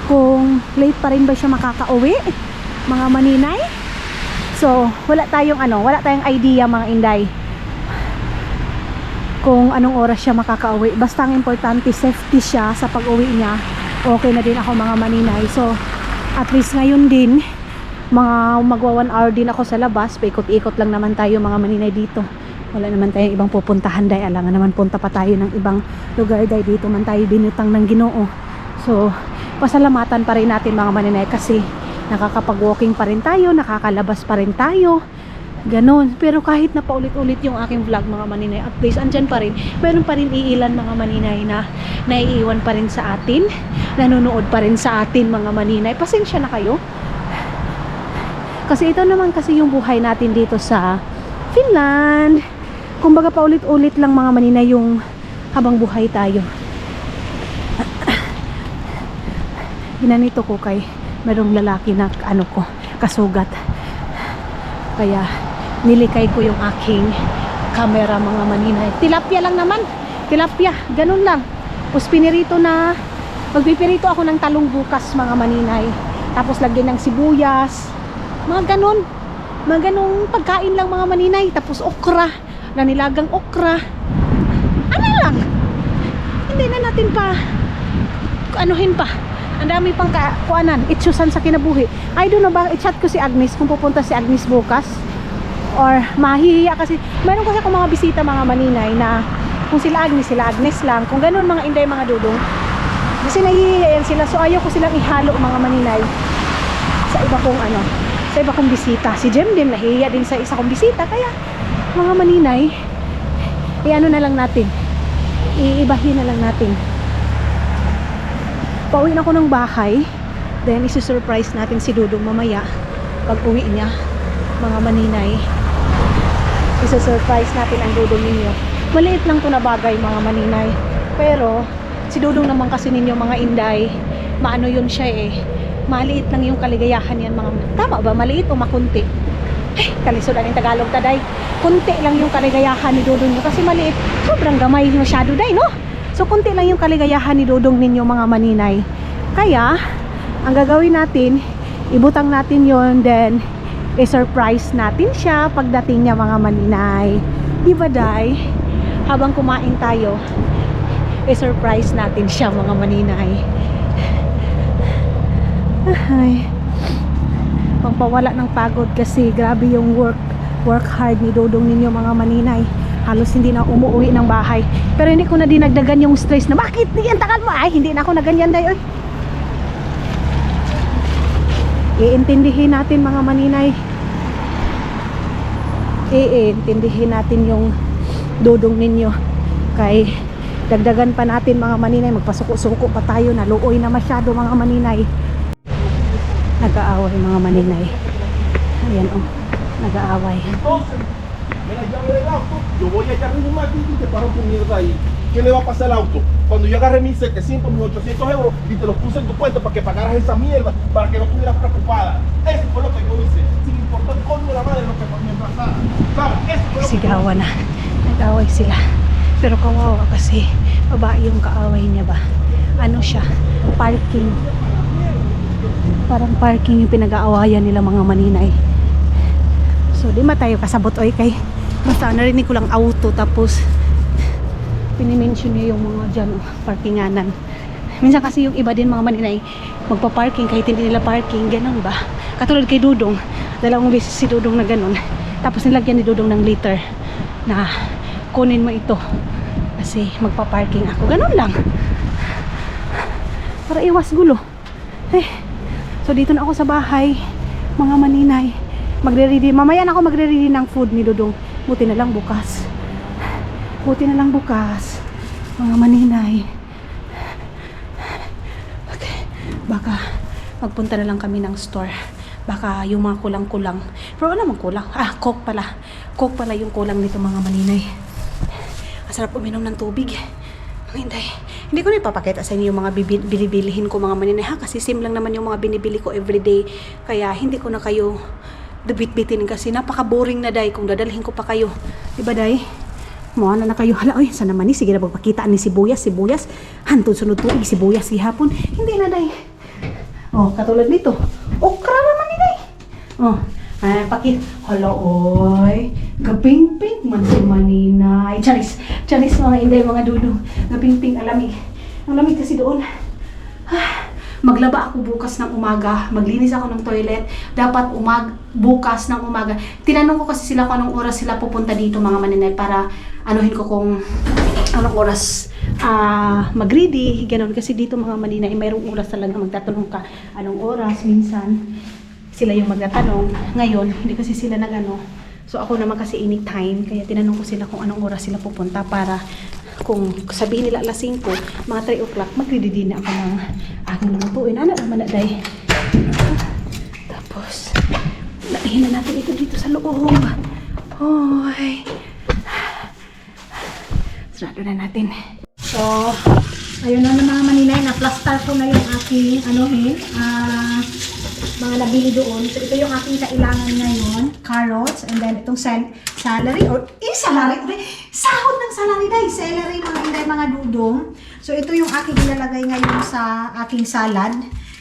kung late pa rin ba siya makakauwi, mga maninay. So, wala tayong idea, mga inday, kung anong oras siya makakauwi. Basta ang importante, safety siya sa pag-uwi niya. Okay na din ako, mga maninay. So, at least ngayon din, magwa 1 hour din ako sa labas. Paikot-ikot lang naman tayo, mga maninay, dito. Wala naman tayong ibang pupuntahan, day. Alangan naman punta pa tayo ng ibang lugar, day. Dito man tayo binutang ng Ginoo. So, pasalamatan pa rin natin, mga maninay, kasi nakakapag-walking pa rin tayo, nakakalabas pa rin tayo. Ganon. Pero kahit na paulit-ulit yung aking vlog, mga maninay, at least andyan pa rin. Meron pa rin iilan, mga maninay, na naiiwan pa rin sa atin. Nanonood pa rin sa atin, mga maninay. Pasensya na kayo. Kasi ito naman kasi yung buhay natin dito sa Finland. Kumbaga paulit-ulit lang, mga maninay, yung habang buhay tayo. Ginanito ko kay merong lalaki na kasugat. Kaya nilikay ko yung aking camera mga maninay. Tilapia lang naman. Tilapia, ganun lang. Tapos pinirito na, magpipirito ako ng talong bukas mga maninay. Tapos lagyan ng sibuyas. Mga ganun. Mga ganung pagkain lang mga maninay. Tapos okra, na nilagang okra. Ano lang. Hindi na natin pa anuhin pa. Ang dami pang kuanan, itsusan sa kinabuhi. I don't know ba, i-chat ko si Agnes kung pupunta si Agnes bukas. Or mahihiya kasi, mayroon kasi akong mga bisita mga maninay na kung sila Agnes lang. Kung ganun mga inday mga dudong. Kasi nahihiya yan sila. So ayaw ko silang ihalo mga maninay sa iba kong sa iba kong bisita. Si Jem din, nahihiya din sa isa kong bisita. Kaya mga maninay, i-ano na lang natin. Iibahin na lang natin. Pauwi na ako ng bahay. Then isi-surprise natin si Dudong mamaya pag uwi niya mga maninay. Isi-surprise natin ang Dudong ninyo. Maliit lang to na bagay mga maninay. Pero si Dudong naman kasi ninyo mga inday, maano yun siya maliit lang yung kaligayahan yan mga. Tama ba? Maliit o makunti? Kalisod ang Tagalog taday. Kunti lang yung kaligayahan ni Dudong nyo kasi maliit. Sobrang gamay masyado day, no? So kunti lang yung kaligayahan ni Dudong ninyo mga maninay. Kaya ang gagawin natin, ibutang natin yon, then i-surprise natin siya pagdating niya mga maninay. Diba day? Habang kumain tayo, i-surprise natin siya mga maninay. Ay, pagpawala ng pagod kasi grabe yung work hard ni Dudong ninyo mga maninay. Halos hindi na umuwi ng bahay. Pero hindi ko na dinagdagan yung stress na bakit di yan tagal mo. Ay, hindi na ako na ganyan day. Iintindihin natin mga maninay. Iintindihin natin yung Dudong ninyo. Kay dagdagan pa natin mga maninay. Magpasuko-suko pa tayo. Naluoy na masyado mga maninay. Nag-aaway mga maninay. Ayan nag-aaway. Me la llave del auto, yo voy allá arriba y te paro tu mierda ahí. ¿Qué le va a pasar al auto? Cuando yo agarré mis 700, mis 800 euros y te los puse en tu cuenta para que pagaras esa mierda, para que no estuvieras preocupada. Eso fue lo que yo hice, sin importar el coño de la madre lo que me pasara. Claro, eso fue lo que Sigawan na. Nag-aaway sila. Pero kawawa kasi babae yung kaaway niya ba. Ano siya? Parking. Parang parking yung pinag-aawayan nila mga maninay. So di tayo kasabot kay basta narinig ko lang auto tapos pinimension niya yung mga dyan parkinganan. Minsan kasi yung iba din mga maninay magpa-parking kahit hindi nila parking, ganun ba? Katulad kay Dudong, dalawang beses si Dudong na ganun. Tapos nilagyan ni Dudong ng liter na kunin mo ito kasi magpa-parking ako. Ganun lang. Para iwas gulo. So dito na ako sa bahay mga maninay. Magre-ready. Mamaya na ako magre-ready ng food ni Dudong. Buti na lang bukas. Buti na lang bukas. Mga maninay. Okay. Baka magpunta na lang kami ng store. Baka yung mga kulang-kulang. Pero ano mang kulang? Coke pala. Coke pala yung kulang nito mga maninay. Masarap uminom ng tubig. Hindi ko na ipapakita sa inyo yung mga bilibilihin ko mga maninay kasi sim lang naman yung mga binibili ko everyday. Kaya hindi ko na kayo dubit-bitin kasi napaka-boring na day kung dadalhin ko pa kayo. Diba day? Muha na kayo. Hala, oy, sana naman sige na pagpakitaan ni sibuyas. Hantod sunod tuig, sibuyas gihapon. Hindi na day. Katulad nito. Okra naman ni day. Hala, oy. Gaping-ping man si maninay. Charis mga inday, mga dudong. Gaping-ping, alamig. Ang lamig kasi doon. Maglaba ako bukas ng umaga, maglinis ako ng toilet, dapat bukas ng umaga. Tinanong ko kasi sila kung anong oras sila pupunta dito mga maninay para anuhin ko kung anong oras mag-ready, ganun. Kasi dito mga maninay, mayroong oras talaga magtatanong ka anong oras, minsan sila yung magtatanong. Ngayon, hindi kasi sila nag-ano. So ako naman kasi anytime, kaya tinanong ko sila kung anong oras sila pupunta para kung sabihin nila alas 5, mga 3 o'clock, mag-ready na ako ng aking lutuin. Ano naman na day? Tapos, lagyan na natin ito dito sa loob. Hoy. Sarado na natin. So, ayun na mga maninay, na-plaster ko na yung aking mga nabili doon. So, ito yung aking kailangan ngayon. Carrots, and then itong celery, or salary. Sahod ng salary, guys. Celery, mga inday, mga dudong. So, ito yung aking ilalagay ngayon sa aking salad.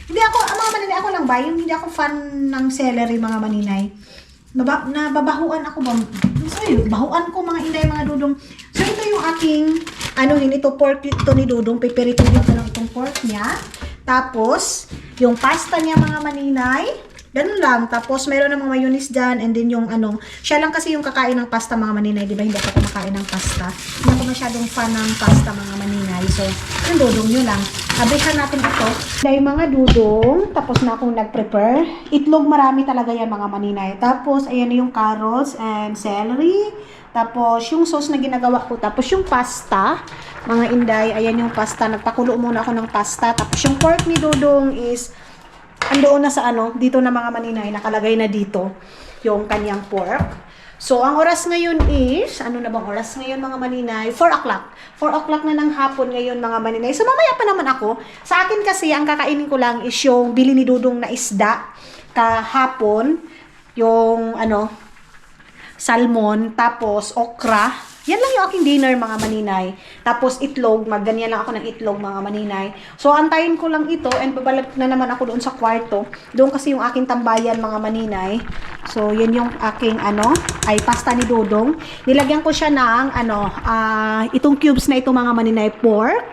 Hindi ako, mga maninay, ako lang ba? Yung hindi ako fan ng celery, mga maninay. Nababahuan ako ba? Sorry, bahuan ko mga inday, mga dudong. So, ito yung aking, ito pork ito ni Dudong. Piperitin ko lang itong pork niya. Tapos, yung pasta niya, mga maninay. Ganun lang. Tapos, mayroon namang mayonnaise dyan. And then yung siya lang kasi yung kakain ng pasta, mga maninay. Diba? Hindi ako kumakain ng pasta. Hindi ako masyadong fan ng pasta, mga maninay. So, yung Dudong nyo lang. Abrihan natin ito. Dahil mga Dudong, tapos na akong nag-prepare. Itlog, marami talaga yan, mga maninay. Tapos, ayan yung carrots and celery. Tapos, yung sauce na ginagawa ko. Tapos, yung pasta, mga inday, ayan yung pasta. Nagpakulo muna ako ng pasta. Tapos, yung pork ni Dudong is, andoon na sa dito na mga maninay, nakalagay na dito, yung kanyang pork. So, ang oras ngayon is, ano na bang oras ngayon, mga maninay? 4 o'clock. 4 o'clock na ng hapon ngayon, mga maninay. So, mamaya pa naman ako. Sa akin kasi, ang kakainin ko lang is yung bili ni Dudong na isda kahapon. Yung, salmon, tapos okra. Yan lang yung aking dinner, mga maninay. Tapos itlog, magganyan lang ako ng itlog, mga maninay. So, antayin ko lang ito and babalik na naman ako doon sa kwarto. Doon kasi yung aking tambayan, mga maninay. So, yan yung aking, ay pasta ni Dudong. Nilagyan ko siya ng, itong cubes na ito, mga maninay, pork.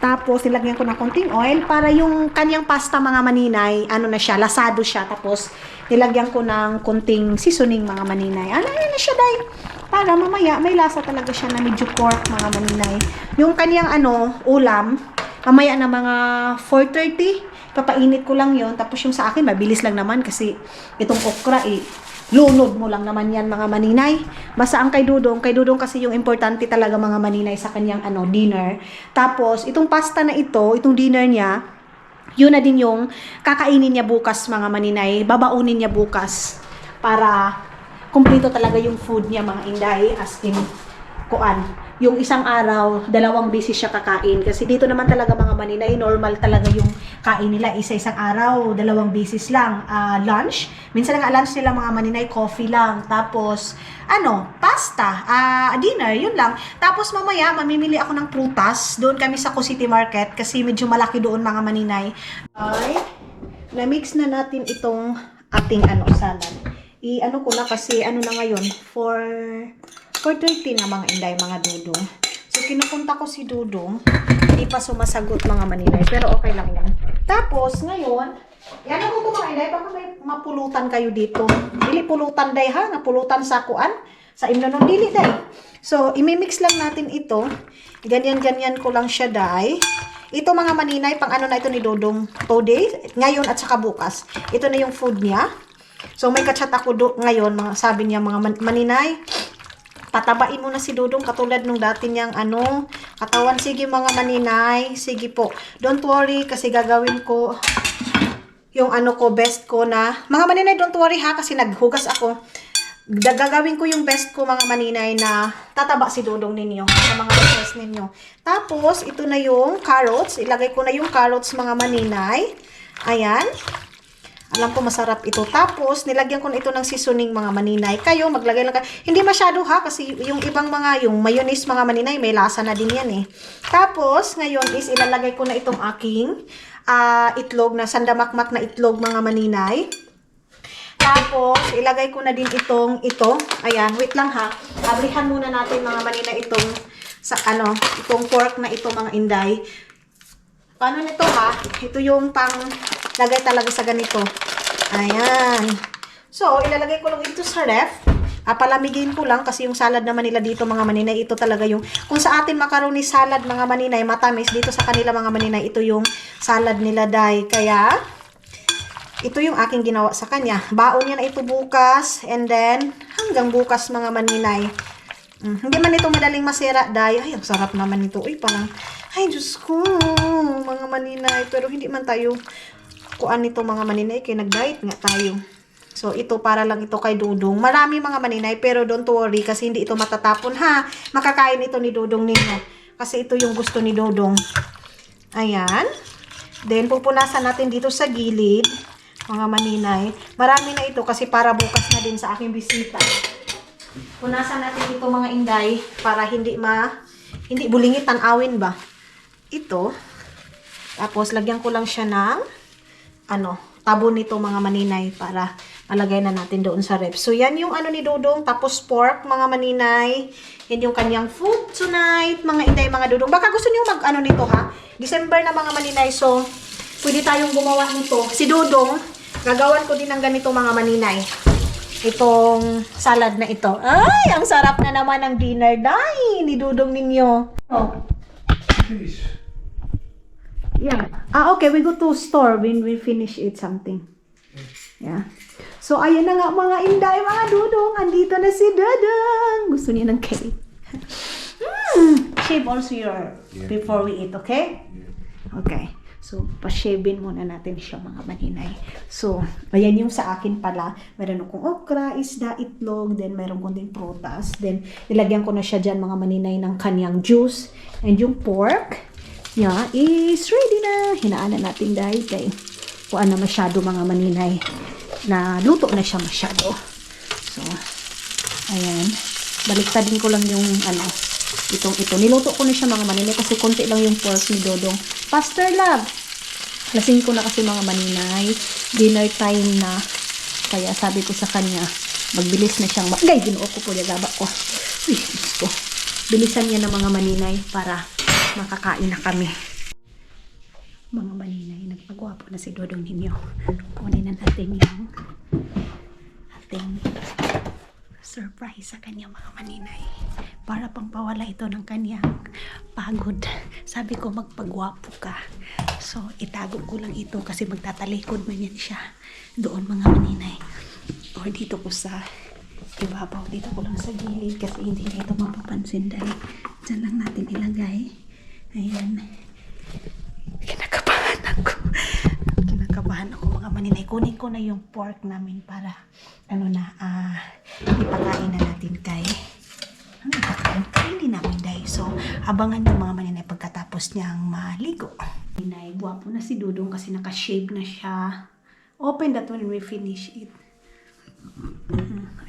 Tapos, nilagyan ko ng konting oil para yung kanyang pasta, mga maninay, na siya, lasado siya. Tapos, nilagyan ko ng konting seasoning, mga maninay. Ano na siya, day? Para mamaya, may lasa talaga siya na medyo pork, mga maninay. Yung kanyang, ulam, mamaya na mga 4:30, papainit ko lang yon. Tapos, yung sa akin, mabilis lang naman kasi itong okra, lunod mo lang naman yan, mga maninay. Basta ang kay Dudong kasi yung importante talaga, mga maninay, sa kanyang dinner. Tapos, itong pasta na ito, itong dinner niya, yun na din yung kakainin niya bukas, mga maninay. Babaunin niya bukas para kumpleto talaga yung food niya, mga inday. As in, yung isang araw, 2 beses siya kakain. Kasi dito naman talaga, mga maninay, normal talaga yung kain nila. Isa-isang araw, 2 beses lang. Lunch. Minsan nga lunch nila, mga maninay, coffee lang. Tapos, pasta. Dinner, yun lang. Tapos mamaya, mamimili ako ng prutas. Doon kami sa City Market kasi medyo malaki doon, mga maninay. Ay, na-mix na natin itong ating salad. Ko na kasi, na ngayon, 4:30 na, mga inday, mga Dudong. So, kinupunta ko si Dudong. Hindi pa sumasagot, mga maninay. Pero okay lang yan. Tapos, ngayon, yan ako ito, mga inday. Baka may mapulutan kayo dito. Dili pulutan, day, ha? Napulutan sa sa imno ng dili, day. So, imimix lang natin ito. Ganyan-ganyan ko lang siya, day. Ito, mga maninay, pang na ito ni Dudong. Today, ngayon at saka bukas. Ito na yung food niya. So, may kachat ako ngayon, sabi niya, mga maninay, patabain mo na si Dudong katulad nung dati niyang katawan. Sige, mga maninay, sige po. Don't worry kasi gagawin ko yung best ko na. Mga maninay, don't worry ha kasi naghugas ako. Gagawin ko yung best ko, mga maninay, na tataba si Dudong ninyo sa mga request ninyo. Tapos, ito na yung carrots. Ilagay ko na yung carrots, mga maninay. Ayan. Alam ko masarap ito. Tapos, nilagyan ko na ito ng seasoning, mga maninay. Kayo, maglagay lang kayo. Hindi masyado ha, kasi yung ibang yung mayonnaise, mga maninay, may lasa na din yan Tapos, ngayon is ilalagay ko na itong aking itlog na sandamakmak na itlog, mga maninay. Tapos, ilagay ko na din ito. Ayan, wait lang ha. Abrihan muna natin, mga maninay, itong pork na ito, mga inday. Paano nito ha? Ito yung lagay talaga sa ganito. Ayan. So, ilalagay ko lang ito sa ref. Palamigin ko lang kasi yung salad naman nila dito, mga maninay, ito talaga yung, kung sa atin macaroni salad, mga maninay, matamis, dito sa kanila, mga maninay, ito yung salad nila, day. Kaya, ito yung aking ginawa sa kanya. Baon niya na ito bukas, and then, hanggang bukas, mga maninay. Hindi man ito madaling masira, day. Ay, ang sarap naman ito. Uy, parang, ay, Diyos ko, mga maninay. Pero hindi man tayo nito, mga maninay, kaya nag-diet nga tayo. So, ito para lang ito kay Dudong. Marami, mga maninay, pero don't worry kasi hindi ito matatapon, ha? Makakain ito ni Dudong ninyo. Kasi ito yung gusto ni Dudong. Ayan. Then, pupunasan natin dito sa gilid. mga maninay. Marami na ito kasi para bukas na din sa aking bisita. Punasan natin ito mga inday para hindi bulingit tanawin ba. Ito. Tapos lagyan ko lang siya ng tabo nito mga maninay para malagay na natin doon sa ref. So yan yung ni Dudong, tapos pork mga maninay. Yan yung kanyang food tonight mga inday mga Dudong. Baka gusto niyo mag nito ha. December na mga maninay, so pwede tayong gumawa nito. Si Dudong, gagawan ko din ng ganito mga maninay. Itong salad na ito. Ay, ang sarap na naman ng dinner day ni Dudong ninyo. Oh. Please. Yeah. Okay, we go to store when we finish eat something. Yeah. So, ayan na nga mga inday, mga Dudong. Andito na si Dudong. Gusto niya ng cake. Shave also before we eat, okay? Yeah. Okay. So, pa-shavein muna natin siya mga maninay. So, ayan yung sa akin pala. Meron akong okra, isda, itlog, then meron kong din prutas. Then, nilagyan ko na siya dyan mga maninay ng kanyang juice. And yung pork, yeah, is ready na. Hinaan na natin dahil kay kuan na masyado mga maninay. Na luto na siya masyado. So, ayan. Baliktadin ko lang yung ito. Niluto ko na siya mga maninay kasi konti lang yung pork ni Dodong. Pastor Love, lasing ko na kasi mga maninay. Dinner time na. Kaya sabi ko sa kanya, magbilis na siyang bagay. Ginuo ko po yung gaba ko. Uy, gusto. Bilisan niya na mga maninay para makakain na kami. Mga maninay, nagpagwapo na si Dodong ninyo. Kunin na natin yung ating surprise sa kanya mga maninay. Para pang pawala ito ng kanyang pagod. Sabi ko magpagwapo ka. So itago ko lang ito kasi magtatalikod man yan siya. Doon mga maninay. Or dito ko sa ibabaw. Dito ko lang sa gilid kasi hindi na ito mapapansin dahil dyan lang natin ilagay. Ayan. Kinakabahan ako mga maninay. Kunin ko na yung pork namin para ipakain na natin kay hindi namin dahil. So, abangan yung mga maninay pagkatapos niyang maligo. Maninay, guwapo na si Dudong kasi naka-shave na siya. Open that when we finish it.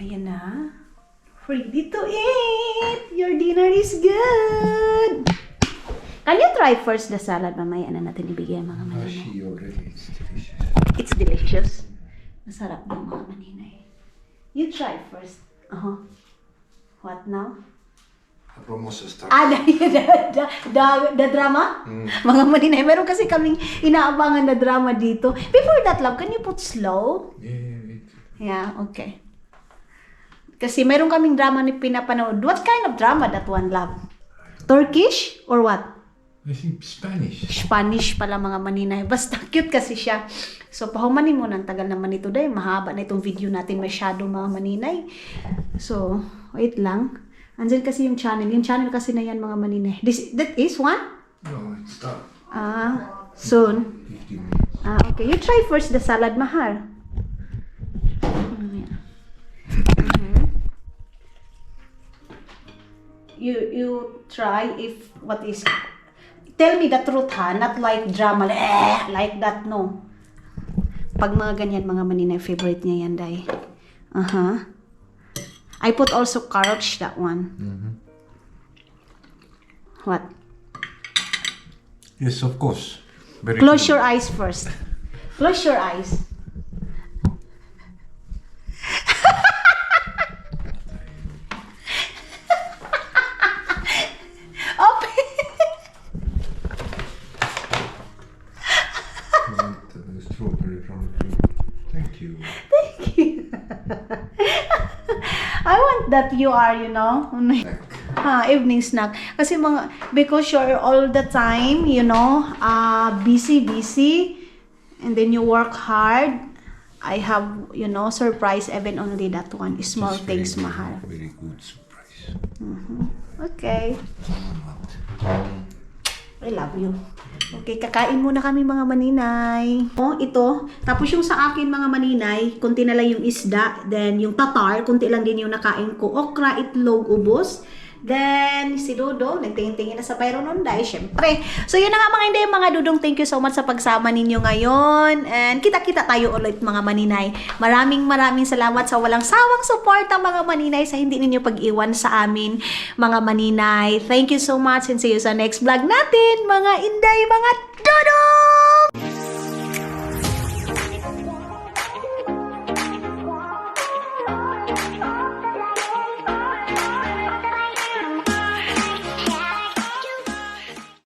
Ayan na. Ready to eat! Your dinner is good! Can you try first the salad? Mamaya na natin ibigay mga maninay. She already, it's delicious. It's delicious. Masarap ng mga maninay. You try first. What now? Almost start. The drama? Mga maninay, meron kasi kaming inaabangan na drama dito. Before that, love, can you put slow? Yeah, okay. Kasi meron kaming drama ni pinapanood. What kind of drama that one, love? Turkish or what? I think Spanish. Spanish pala mga maninay. Basta cute kasi siya. So, pahumanin mo ng tagal naman ito dahil mahaba na itong video natin masyado mga maninay. So, wait lang. Andyan kasi yung channel. Yung channel kasi na yan mga maninay. That is one? No, it's not. Soon. 15 minutes. Okay. You try first the salad, mahal. You try if what is... Tell me the truth ha, not like drama, like that, no. Pag mga ganyan, mga maninay, favorite niya yan, day. I put also carrots, that one. What? Yes, of course. Very Close good. your eyes first. Close your eyes. Strawberry brown cream. Thank you. I want that you are, evening snack. Kasi because you're all the time, busy, and then you work hard. I have, surprise even only that one. Small It's things, very, mahal. Very good surprise. Okay. I love you. Okay, kakain muna kami mga maninay. Ito. Tapos yung sa akin mga maninay, konti na lang yung isda. Then yung tatar, konti lang din yung nakain ko. Okra, itlog, ubos. Then, si Dudong, nagtingin-tingin na sa Byron Nonday, syempre. So, yun na nga mga Inday, mga Dudong, thank you so much sa pagsama ninyo ngayon. And kita-kita tayo ulit mga maninay. Maraming salamat sa walang sawang support ng mga maninay sa hindi ninyo pag-iwan sa amin, mga maninay. Thank you so much and see you sa next vlog natin, mga Inday, mga Dudong!